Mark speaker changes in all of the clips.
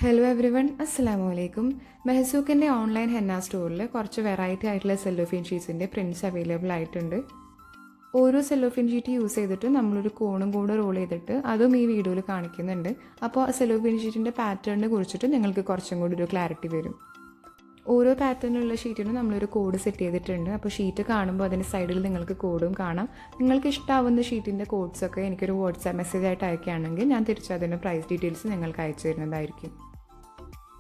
Speaker 1: Hello every one, അസ്സലാമു അലൈക്കും. മെഹസൂക്കിൻ്റെ online henna സ്റ്റോറിൽ കുറച്ച് വെറൈറ്റി ആയിട്ടുള്ള സെല്ലോഫിൻ ഷീറ്റ്സിൻ്റെ പ്രിൻറ്റ്സ് അവൈലബിൾ ആയിട്ടുണ്ട്. ഓരോ സെല്ലോഫിൻ ഷീറ്റ് യൂസ് ചെയ്തിട്ട് നമ്മളൊരു കോണും കൂടെ റോൾ ചെയ്തിട്ട് അതും ഈ വീഡിയോയിൽ കാണിക്കുന്നുണ്ട്. അപ്പോൾ ആ സെല്ലോഫിൻ ഷീറ്റിൻ്റെ പാറ്റേണിനെ കുറിച്ചിട്ട് നിങ്ങൾക്ക് കുറച്ചും കൂടി ഒരു ക്ലാരിറ്റി വരും. ഓരോ പാറ്റേണിലുള്ള ഷീറ്റിനും നമ്മളൊരു കോഡ് സെറ്റ് ചെയ്തിട്ടുണ്ട്. അപ്പോൾ ഷീറ്റ് കാണുമ്പോൾ അതിൻ്റെ സൈഡിൽ നിങ്ങൾക്ക് കോഡും കാണാം. നിങ്ങൾക്ക് ഇഷ്ടമാവുന്ന ഷീറ്റിൻ്റെ കോഡ്സൊക്കെ എനിക്കൊരു വാട്സാപ്പ് മെസ്സേജ് ആയിട്ട് അയക്കുകയാണെങ്കിൽ ഞാൻ തിരിച്ചതിൻ്റെ പ്രൈസ് ഡീറ്റെയിൽസ് നിങ്ങൾക്ക് അയച്ചു തരുന്നതായിരിക്കും.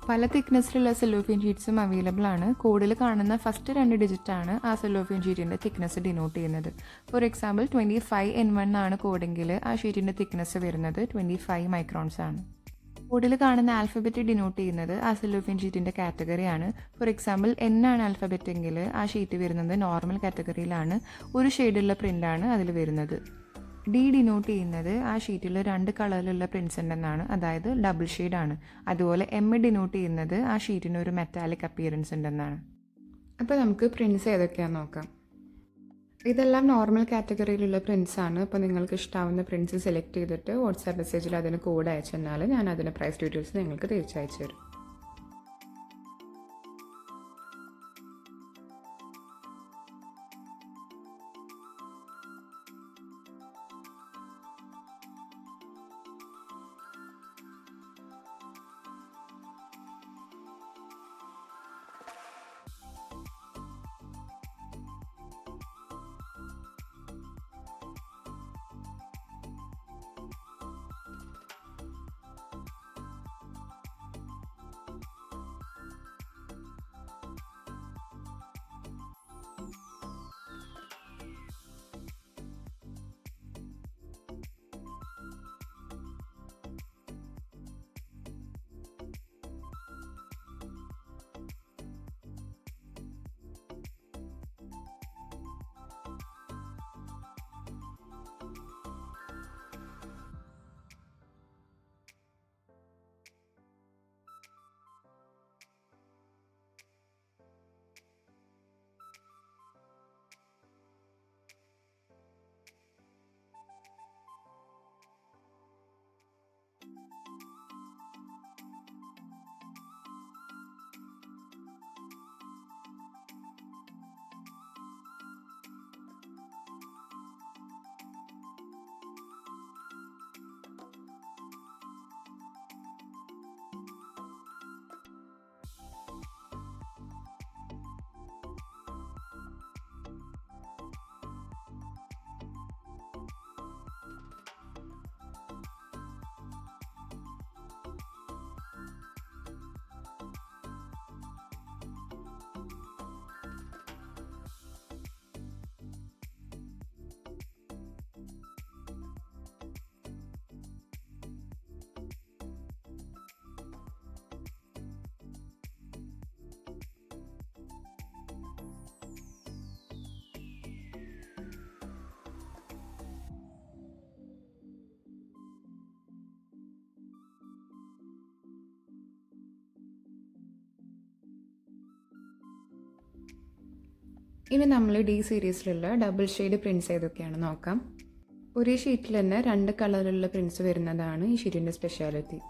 Speaker 1: പല തിക്നെസ്സിലുള്ള സെല്ലോഫിൻ ഷീറ്റ്സും അവൈലബിൾ ആണ്. കോഡിൽ കാണുന്ന ഫസ്റ്റ് 2 ഡിജിറ്റാണ് ആ സെല്ലോഫിൻ ഷീറ്റിൻ്റെ തിക്നെസ് ഡിനോട്ട് ചെയ്യുന്നത്. ഫോർ എക്സാമ്പിൾ 25N1 ആണ് കോഡെങ്കിൽ ആ ഷീറ്റിൻ്റെ തിക്നെസ് വരുന്നത് 25 മൈക്രോൺസ് ആണ്. കോഡിൽ കാണുന്ന ആൽഫബറ്റ് ഡിനോട്ട് ചെയ്യുന്നത് ആ സെല്ലോഫിൻ ഷീറ്റിൻ്റെ കാറ്റഗറിയാണ്. ഫോർ എക്സാമ്പിൾ N ആണ് ആൽഫബറ്റ് എങ്കിൽ ആ ഷീറ്റ് വരുന്നത് നോർമൽ കാറ്റഗറിയിലാണ്. ഒരു ഷെയ്ഡുള്ള പ്രിൻ്റാണ് അതിൽ വരുന്നത്. ഡി ഡിനോട്ട് ചെയ്യുന്നത് ആ ഷീറ്റിൽ 2 കളറിലുള്ള പ്രിൻറ്റ്സ് ഉണ്ടെന്നാണ്, അതായത് ഡബിൾ ഷെയ്ഡാണ്. അതുപോലെ എം ഡിനോട്ട് ചെയ്യുന്നത് ആ ഷീറ്റിന് ഒരു മെറ്റാലിക് അപ്പിയറൻസ് ഉണ്ടെന്നാണ്. അപ്പോൾ നമുക്ക് പ്രിൻറ്റ്സ് ഏതൊക്കെയാണെന്ന് നോക്കാം. ഇതെല്ലാം നോർമൽ കാറ്റഗറിയിലുള്ള പ്രിൻറ്റ്സ് ആണ്. അപ്പോൾ നിങ്ങൾക്ക് ഇഷ്ടമാവുന്ന പ്രിൻറ്റ്സ് സെലക്ട് ചെയ്തിട്ട് വാട്സാപ്പ് മെസ്സേജിൽ അതിന് കോഡ് അയച്ചു തന്നാൽ ഞാൻ അതിൻ്റെ പ്രൈസ് ഡീറ്റെയിൽസ് നിങ്ങൾക്ക് തിരിച്ചയച്ചു തരും. ഇനി നമ്മൾ ഡി സീരീസിലുള്ള ഡബിൾ ഷെയ്ഡ് പ്രിൻറ്റ്സ് ഏതൊക്കെയാണ് നോക്കാം. ഒരേ ഷീറ്റിൽ തന്നെ 2 കളറിലുള്ള പ്രിൻറ്റ്സ് വരുന്നതാണ് ഈ ഷീറ്റിൻ്റെ സ്പെഷ്യാലിറ്റി.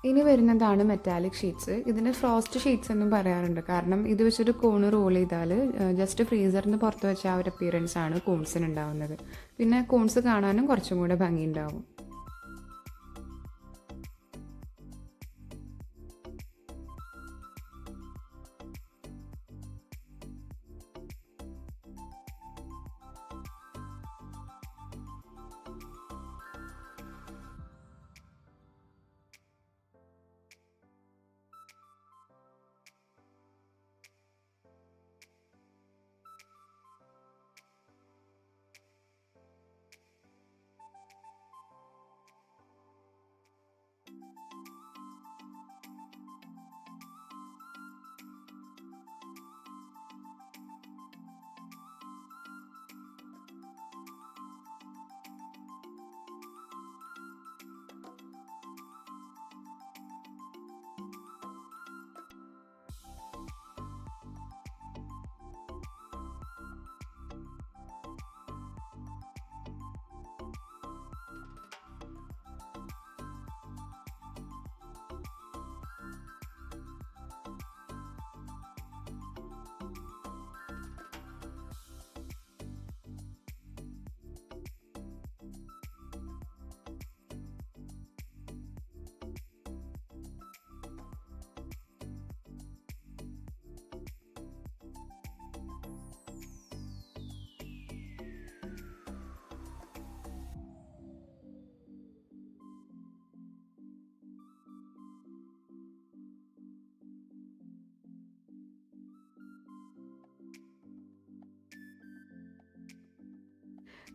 Speaker 1: ഇനി വരുന്നതാണ് മെറ്റാലിക് ഷീറ്റ്സ്. ഇതിന് ഫ്രോസ്റ്റ് ഷീറ്റ്സ് എന്നും പറയാറുണ്ട്. കാരണം ഇത് വെച്ചൊരു കോണ് റോൾ ചെയ്താൽ ജസ്റ്റ് ഫ്രീസറിന് പുറത്ത് വെച്ച ആ ഒരു അപ്പിയറൻസ് ആണ് കോൺസിന് ഉണ്ടാവുന്നത്. പിന്നെ കോൺസ് കാണാനും കുറച്ചും കൂടെ ഭംഗിയുണ്ടാവും.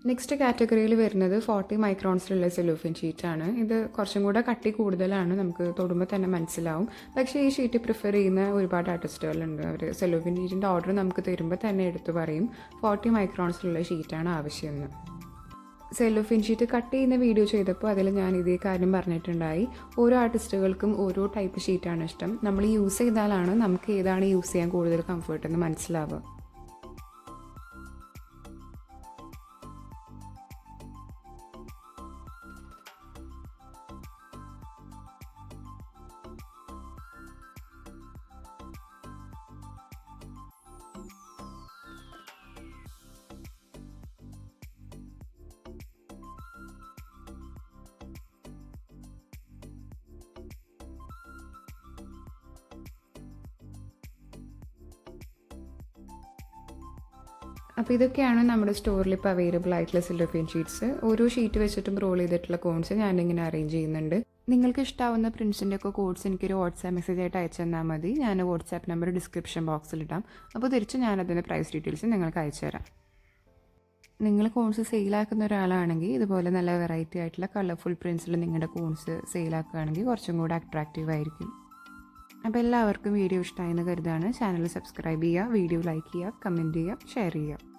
Speaker 1: നെക്സ്റ്റ് കാറ്റഗറിയിൽ വരുന്നത് 40 മൈക്രോൺസിലുള്ള സെലോഫിൻ ഷീറ്റാണ്. ഇത് കുറച്ചും കൂടെ കട്ടി കൂടുതലാണ്, നമുക്ക് തൊടുമ്പോൾ തന്നെ മനസ്സിലാവും. പക്ഷേ ഈ ഷീറ്റ് പ്രിഫർ ചെയ്യുന്ന ഒരുപാട് ആർട്ടിസ്റ്റുകളുണ്ട്. അവർ സെലോഫിൻ ഷീറ്റിൻ്റെ ഓർഡർ നമുക്ക് തരുമ്പോൾ തന്നെ എടുത്ത് പറയും 40 മൈക്രോൺസിലുള്ള ഷീറ്റാണ് ആവശ്യമെന്ന്. സെലോഫിൻ ഷീറ്റ് കട്ട് ചെയ്യുന്ന വീഡിയോ ചെയ്തപ്പോൾ അതിൽ ഞാൻ ഇതേ കാര്യം പറഞ്ഞിട്ടുണ്ടായി. ഓരോ ആർട്ടിസ്റ്റുകൾക്കും ഓരോ ടൈപ്പ് ഷീറ്റാണ് ഇഷ്ടം. നമ്മൾ യൂസ് ചെയ്താലാണ് നമുക്ക് ഏതാണ് യൂസ് ചെയ്യാൻ കൂടുതൽ കംഫർട്ട് എന്ന് മനസ്സിലാവുക. അപ്പോൾ ഇതൊക്കെയാണ് നമ്മുടെ സ്റ്റോറിൽ ഇപ്പോൾ അവൈലബിൾ ആയിട്ടുള്ള സെലോഫിൻ ഷീറ്റ്സ്. ഓരോ ഷീറ്റ് വെച്ചിട്ടും റോൾ ചെയ്തിട്ടുള്ള കോൺസ് ഞാനിങ്ങനെ അറേഞ്ച് ചെയ്യുന്നുണ്ട്. നിങ്ങൾക്ക് ഇഷ്ടാവുന്ന പ്രിൻസിൻ്റെ ഒക്കെ കോഡ്സ് എനിക്കൊരു വാട്സാപ്പ് മെസ്സേജ് ആയിട്ട് അയച്ചു തന്നാൽ മതി. ഞാൻ വാട്സാപ്പ് നമ്പർ ഡിസ്ക്രിപ്ഷൻ ബോക്സിലിടാം. അപ്പോൾ തിരിച്ച് ഞാനതിൻ്റെ പ്രൈസ് ഡീറ്റെയിൽസ് നിങ്ങൾക്ക് അയച്ചു തരാം. നിങ്ങൾ കോൺസ് സെയിലാക്കുന്ന ഒരാളാണെങ്കിൽ ഇതുപോലെ നല്ല വെറൈറ്റി ആയിട്ടുള്ള കളർഫുൾ പ്രിൻസിൽ നിങ്ങളുടെ കോൺസ് സെയിലാക്കുകയാണെങ്കിൽ കുറച്ചും കൂടെ അട്രാക്റ്റീവ് ആയിരിക്കും. അപ്പോൾ എല്ലാവർക്കും വീഡിയോ ഇഷ്ടമായെന്ന് കരുതാണ്. ചാനൽ സബ്സ്ക്രൈബ് ചെയ്യുക, വീഡിയോ ലൈക്ക് ചെയ്യുക, കമൻറ്റ് ചെയ്യുക, ഷെയർ ചെയ്യുക.